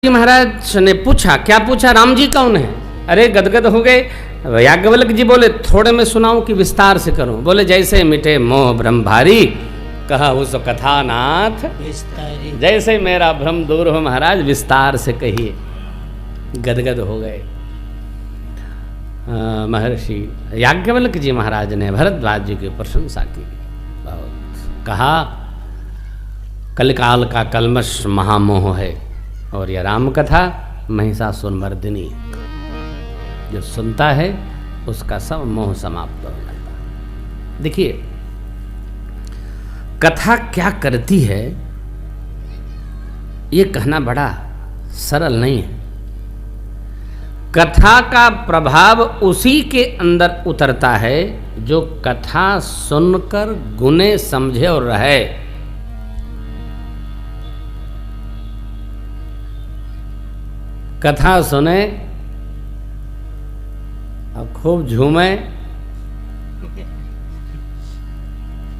जी महाराज ने पूछा, क्या पूछा? राम जी कौन है? अरे गदगद हो गए। याज्ञवल्क्य जी बोले, थोड़े में सुनाऊं कि विस्तार से करूं? बोले, जैसे मिटे मोह भ्रम भारी, कहा उस कथानाथ विस्तारी। जैसे मेरा भ्रम दूर हो महाराज, विस्तार से कहिए। गदगद हो गए। महर्षि याज्ञवल्क्य जी महाराज ने भरद्वाज जी की प्रशंसा की। बहुत कहा, कलिकाल का कलमश महामोह है और यह राम कथा महिषासुरमर्दिनी, जो सुनता है उसका सब मोह समाप्त हो जाता है। देखिए, कथा क्या करती है ये कहना बड़ा सरल नहीं है। कथा का प्रभाव उसी के अंदर उतरता है जो कथा सुनकर गुने समझे और रहे। कथा सुने और खूब झूमे,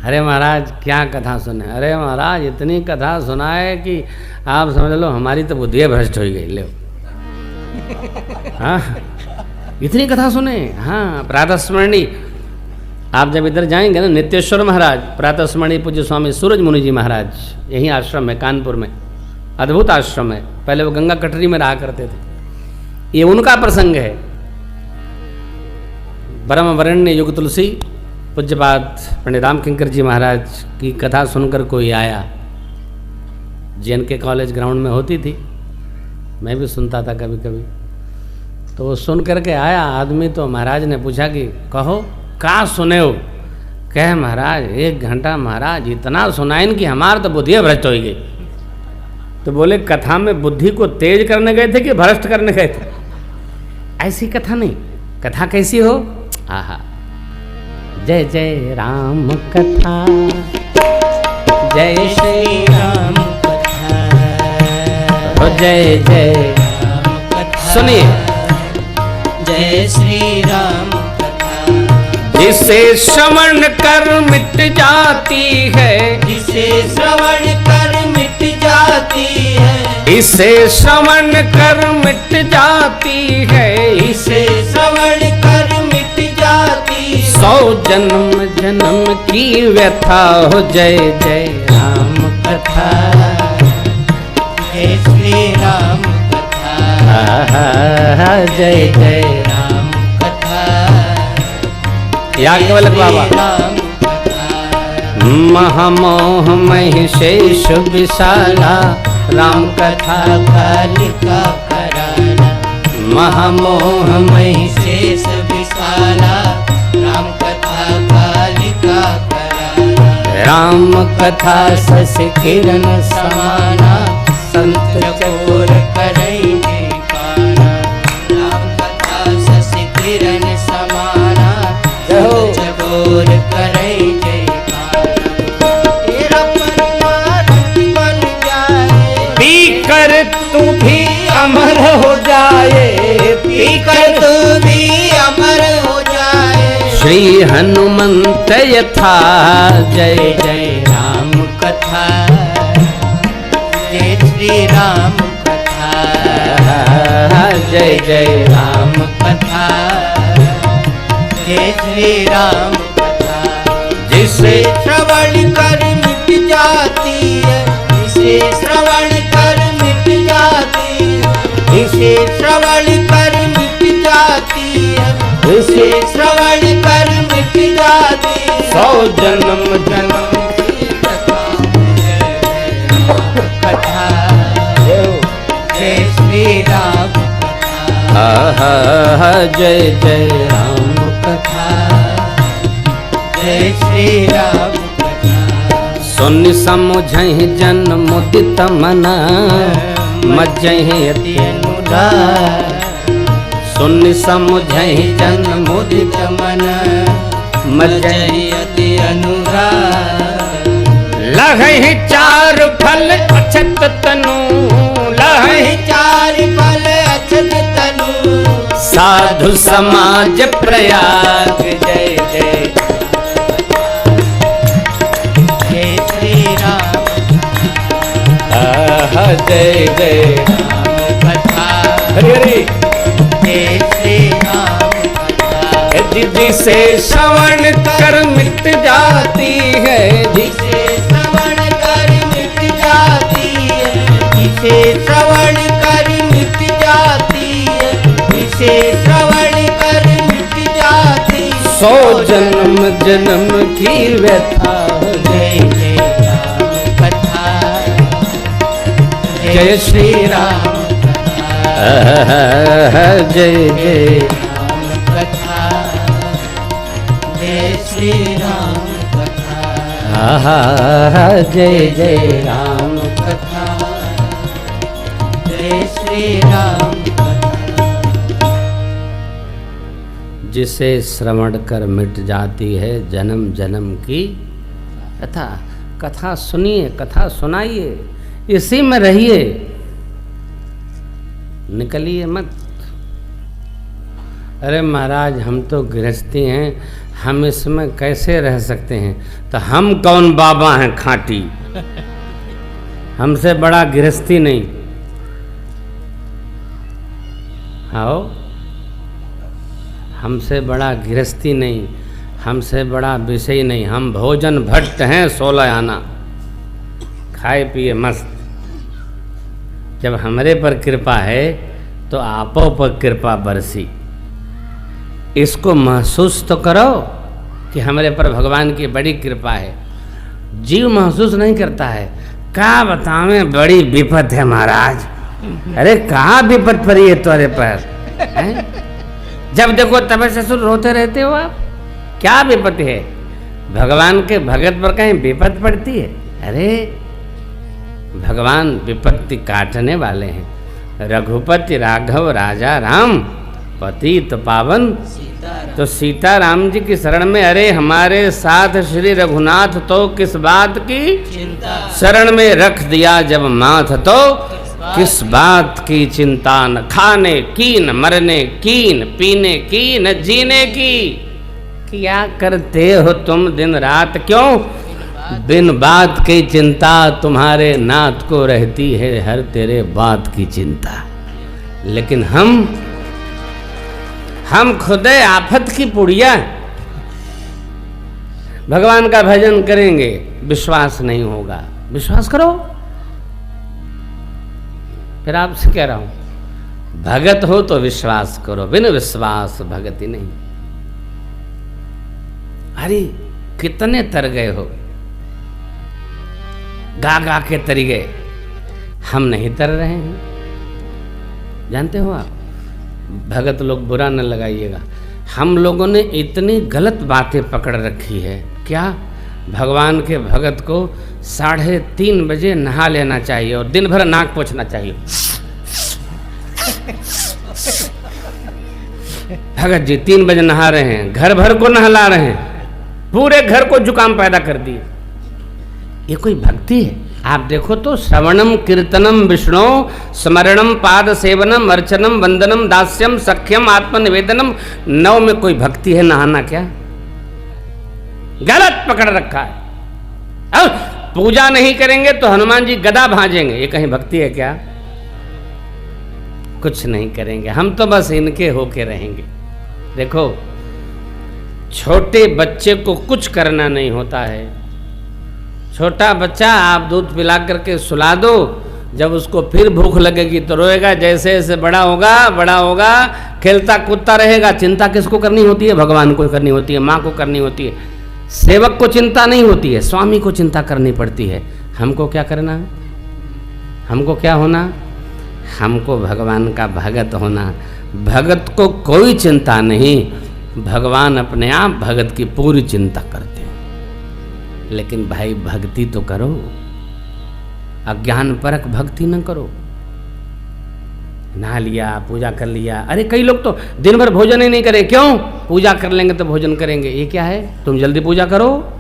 अरे महाराज क्या कथा सुने, अरे महाराज इतनी कथा सुनाए कि आप समझ लो हमारी तो बुद्धि भ्रष्ट हो गई। ले हाँ, इतनी कथा सुने। हाँ, प्रातस्मरणी, आप जब इधर जाएंगे ना, नित्येश्वर महाराज प्रातस्मरणी पूज्य स्वामी सूरज मुनि जी महाराज, यही आश्रम है कानपुर में, अद्भुत आश्रम है। पहले वो गंगा कटरी में रहा करते थे। ये उनका प्रसंग है। परम वरेण्य युग तुलसी पूज्यपाद पंडित राम किंकर जी महाराज की कथा सुनकर कोई आया। JNK कॉलेज ग्राउंड में होती थी, मैं भी सुनता था कभी कभी। तो वो सुन करके आया आदमी, तो महाराज ने पूछा कि कहो का सुने हो? कहे महाराज 1 घंटा महाराज इतना सुनाइन कि हमार तो बुद्धि भ्रष्ट हो गई। तो बोले, कथा में बुद्धि को तेज करने गए थे कि भ्रष्ट करने गए थे? ऐसी कथा नहीं। कथा कैसी हो? आहा, जय जय राम कथा, जय श्री राम कथा, जय जय राम कथा। सुनिए, जय श्री राम कथा, जिसे श्रवण कर मिट जाती है, जिसे श्रवण कर मिट जाती है, इसे श्रवण कर मिट जाती है, इसे श्रवण कर मिट जाती। 100 जन्म जन्म की व्यथा हो। जय जय राम कथा, जय श्री राम कथा, जय जय राम कथा। याज्ञवल्क्य बाबा, राम कथा, महामोह महिषेश विशाला, राम कथा कालिका कराला, महामोह महिषेश विशाला, राम कथा कालिका कराला। राम कथा शश किरण समाना, संत चकोर करेंगे काना। राम कथा शशि किरण समाना, संत चकोर करेंगे काना। तेरा परमार्थ बन जाए, पीकर तू भी अमर हो जाए, पीकर तू भी अमर हो जाए। श्री हनुमंत यथा। जय जय राम कथा, जय श्री राम कथा, जय जय राम कथा, जय श्री राम कथा। जिसे श्रवण कर मिट जाती है, इसे श्रवण कर मिट जाती है, इसे श्रवण कर मिट जाती है, इसे श्रवण कर मिट जाती है। 100 जन्म जन्म कथा, जय श्री राम कथा, जय जय राम कथा, जय श्री राम कथा। सुन समुझहि जन मुदित मना, मज्जहि अति अनुराग, सुन समुझहि जन मुदित मन मज्जहि अति अनुराग। लहहि 4 फल अछत तनु, लहहि 4 फल अछत तनु, साधु समाज प्रयाग। जय जय जय श्री राम, जय जय राम हरि जय श्री राम कथा जिसे श्रवण कर मिट जाती है, जिसे श्रवण कर मिट जाती है, जिसे श्रवण कर मिट जाती है, जिसे श्रवण कर मिट जाती है। 100 जन्म जन्म की व्यथा। जय जय राम कथा, जय श्री राम जय जय राम कथा, जय श्री राम कथा, जय जय राम कथा, जय श्री राम कथा। जिसे श्रवण कर मिट जाती है जन्म जन्म की कथा। कथा सुनिए, कथा सुनाइए, इसी में रहिए, निकलिए मत। अरे महाराज हम तो गृहस्थी हैं, हम इसमें कैसे रह सकते हैं? तो हम कौन बाबा हैं खाटी, हमसे बड़ा गृहस्थी नहीं। आओ, हमसे बड़ा गृहस्थी नहीं, हमसे बड़ा विषय नहीं। हम भोजन भट्ट हैं 16 आना, खाए पिए मस्त। जब हमारे पर कृपा है तो आपों पर कृपा बरसी। इसको महसूस तो करो कि हमारे पर भगवान की बड़ी कृपा है। जीव महसूस नहीं करता है। क्या बतावें, बड़ी विपत है महाराज। अरे कहाँ विपत पड़ी है तुम्हारे पर है? जब देखो तब ससुर रोते रहते हो आप। क्या विपत है? भगवान के भगत पर कहीं विपत पड़ती है? अरे भगवान विपत्ति काटने वाले हैं। रघुपति राघव राजा राम पतित पावन। तो सीताराम जी की शरण में, अरे हमारे साथ श्री रघुनाथ तो किस बात की चिंता, शरण में रख दिया जब माथ तो किस बात की चिंता। न खाने की, न मरने की, न पीने की, न जीने की। क्या करते हो तुम दिन रात? क्यों? बिन बात की चिंता तुम्हारे नाथ को रहती है हर तेरे बात की चिंता। लेकिन हम खुदे आफत की पुड़िया। भगवान का भजन करेंगे, विश्वास नहीं होगा। विश्वास करो। फिर आपसे कह रहा हूं, भगत हो तो विश्वास करो, बिन विश्वास भगति नहीं। अरे कितने तर गए हो, गा गा के तरी गए। हम नहीं तर रहे हैं, जानते हो आप। भगत लोग बुरा न लगाइएगा, हम लोगों ने इतनी गलत बातें पकड़ रखी है। क्या? भगवान के भगत को 3:30 बजे नहा लेना चाहिए और दिन भर नाक पोंछना चाहिए। भगत जी 3 बजे नहा रहे हैं, घर भर को नहला रहे हैं, पूरे घर को जुकाम पैदा कर दिए। ये कोई भक्ति है? आप देखो तो, श्रवणम कीर्तनम विष्णु स्मरणम पाद सेवनम अर्चनम वंदनम दास्यम सख्यम आत्मनिवेदनम। 9 में कोई भक्ति है नहाना? क्या गलत पकड़ रखा है। अब पूजा नहीं करेंगे तो हनुमान जी गदा भांजेंगे, ये कहीं भक्ति है क्या? कुछ नहीं करेंगे, हम तो बस इनके होके रहेंगे। देखो, छोटे बच्चे को कुछ करना नहीं होता है। छोटा बच्चा आप दूध पिला करके सुला दो, जब उसको फिर भूख लगेगी तो रोएगा। जैसे जैसे बड़ा होगा खेलता कूदता रहेगा। चिंता किसको करनी होती है? भगवान को करनी होती है, माँ को करनी होती है। सेवक को चिंता नहीं होती है, स्वामी को चिंता करनी पड़ती है। हमको क्या करना है? हमको क्या होना? हमको भगवान का भगत होना। भगत को कोई चिंता नहीं, भगवान अपने आप भगत की पूरी चिंता करते हैं। लेकिन भाई भक्ति तो करो, अज्ञान परक भक्ति न करो। नहा लिया, पूजा कर लिया। अरे कई लोग तो दिन भर भोजन ही नहीं करें। क्यों? पूजा कर लेंगे तो भोजन करेंगे। ये क्या है? तुम जल्दी पूजा करो।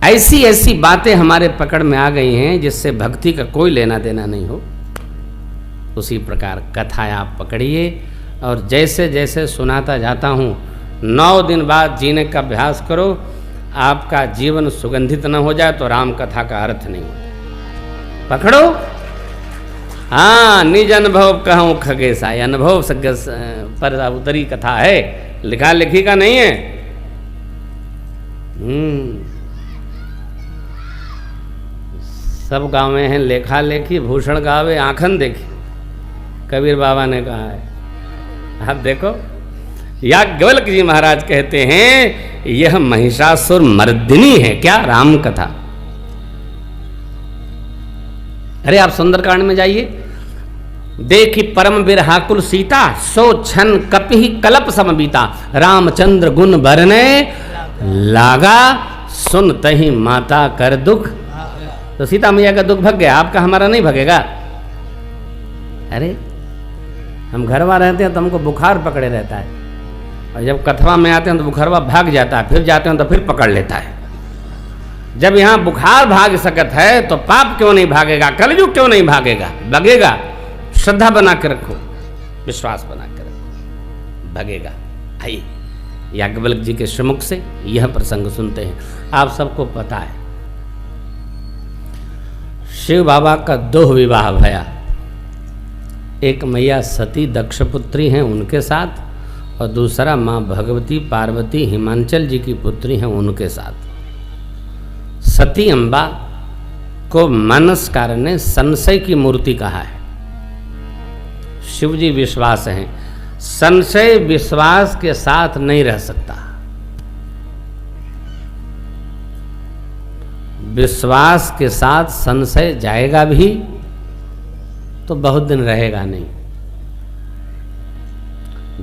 ऐसी ऐसी बातें हमारे पकड़ में आ गई हैं जिससे भक्ति का कोई लेना देना नहीं हो। उसी प्रकार कथा आप पकड़िए और जैसे जैसे सुनाता जाता हूँ, 9 दिन बाद जीने का अभ्यास करो। आपका जीवन सुगंधित न हो जाए तो राम कथा का अर्थ नहीं हो। पकड़ो, हाँ, निज अनुभव कहूँ खगेशा, ये अनुभव पर उतरी कथा है, लिखा लिखी का नहीं है। सब गावे हैं लेखा लेखी, भूषण गावे आंखन देखी, कबीर बाबा ने कहा है। आप देखो, याज्ञवल्क्य जी महाराज कहते हैं यह महिषासुर मर्दिनी है क्या, राम कथा। अरे आप सुंदरकांड में जाइए, देखी परम बिरहाकुल सीता, सो छन कपि कलप समबीता, रामचंद्र गुण बरने लागा, सुन तही माता कर दुख। तो सीता मैया का दुख भग गया, आपका हमारा नहीं भगेगा। अरे हम घर में रहते हैं तो हमको बुखार पकड़े रहता है, और जब कथवा में आते हैं तो बुखारवा भाग जाता है, फिर जाते हैं तो फिर पकड़ लेता है। जब यहाँ बुखार भाग सकत है तो पाप क्यों नहीं भागेगा, कलयुग क्यों नहीं भागेगा, भगेगा। श्रद्धा बना के रखो, विश्वास बना के रखो, भगेगा। आइए याज्ञवल्क्य जी के श्रीमुख से यह प्रसंग सुनते हैं। आप सबको पता है शिव बाबा का 2 विवाह भया, एक मैया सती दक्षपुत्री हैं उनके साथ, और दूसरा माँ भगवती पार्वती हिमांचल जी की पुत्री हैं उनके साथ। सती अम्बा को मानसकार ने संशय की मूर्ति कहा है। शिव जी विश्वास हैं, संशय विश्वास के साथ नहीं रह सकता। विश्वास के साथ संशय जाएगा भी तो बहुत दिन रहेगा नहीं।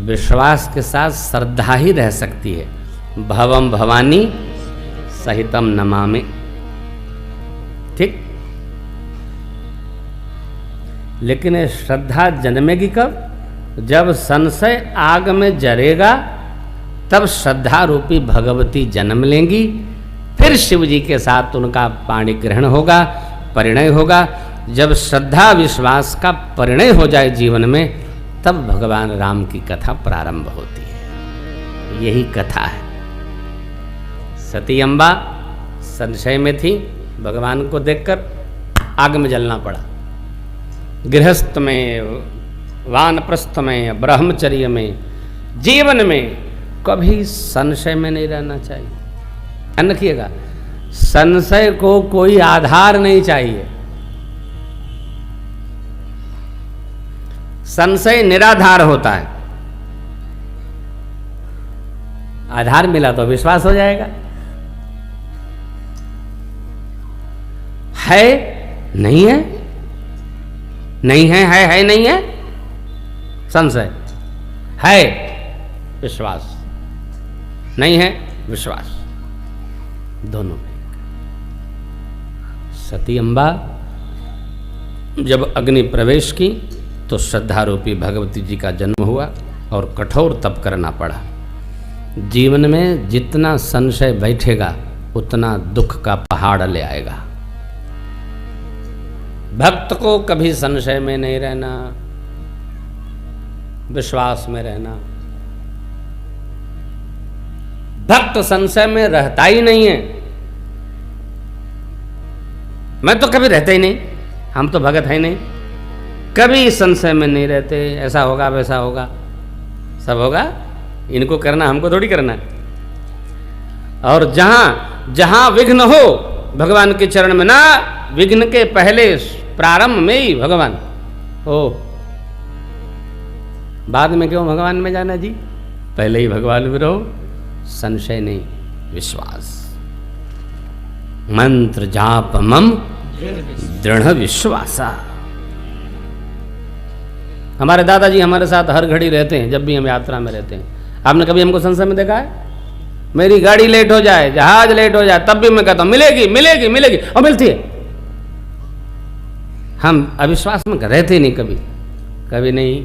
विश्वास के साथ श्रद्धा ही रह सकती है। भवम भवानी सहितम नमामि, ठीक। लेकिन ये श्रद्धा जन्मेगी कब, जब संशय आग में जरेगा, तब श्रद्धा रूपी भगवती जन्म लेंगी, फिर शिव जी के साथ उनका पाणी ग्रहण होगा, परिणय होगा। जब श्रद्धा विश्वास का परिणय हो जाए जीवन में, तब भगवान राम की कथा प्रारंभ होती है। यही कथा है। सती अम्बा संशय में थी, भगवान को देखकर आग में जलना पड़ा। गृहस्थ में, वानप्रस्थ में, ब्रह्मचर्य में, जीवन में कभी संशय में नहीं रहना चाहिए। ध्यान रखिएगा, संशय को कोई आधार नहीं चाहिए। संशय निराधार होता है, आधार मिला तो विश्वास हो जाएगा। है नहीं है, नहीं है नहीं है, संशय है, विश्वास नहीं है, विश्वास दोनों में। सती अम्बा जब अग्नि प्रवेश की तो श्रद्धा रूपी भगवती जी का जन्म हुआ और कठोर तप करना पड़ा। जीवन में जितना संशय बैठेगा उतना दुख का पहाड़ ले आएगा। भक्त को कभी संशय में नहीं रहना, विश्वास में रहना। भक्त संशय में रहता ही नहीं है। मैं तो कभी रहता ही नहीं, हम तो भगत है नहीं, कभी संशय में नहीं रहते। ऐसा होगा वैसा होगा, सब होगा, इनको करना हमको थोड़ी करना है। और जहां जहां विघ्न हो भगवान के चरण में ना, विघ्न के पहले प्रारंभ में ही भगवान हो। बाद में क्यों भगवान में जाना जी, पहले ही भगवान में रहो। संशय नहीं, विश्वास। मंत्र जाप मम दृढ़ विश्वासा। हमारे दादाजी हमारे साथ हर घड़ी रहते हैं, जब भी हम यात्रा में रहते हैं। आपने कभी हमको संशय में देखा है? मेरी गाड़ी लेट हो जाए, जहाज लेट हो जाए, तब भी मैं कहता हूं मिलेगी मिलेगी मिलेगी, और मिलती है। हम अविश्वास में रहते नहीं, कभी कभी नहीं।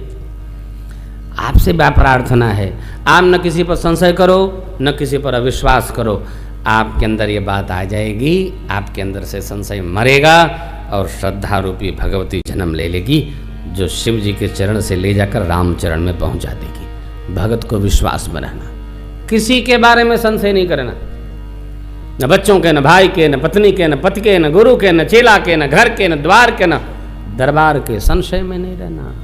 आपसे प्रार्थना है, आप न किसी पर संशय करो, न किसी पर अविश्वास करो। आपके अंदर ये बात आ जाएगी, आपके अंदर से संशय मरेगा और श्रद्धा रूपी भगवती जन्म ले लेगी, जो शिव जी के चरण से ले जाकर राम चरण में पहुंचा देगी। भगत को विश्वास में रहना, किसी के बारे में संशय नहीं करना, न बच्चों के, न भाई के, न पत्नी के, न पति के, न गुरु के, न चेला के, न घर के, न द्वार के, न दरबार के संशय में नहीं रहना।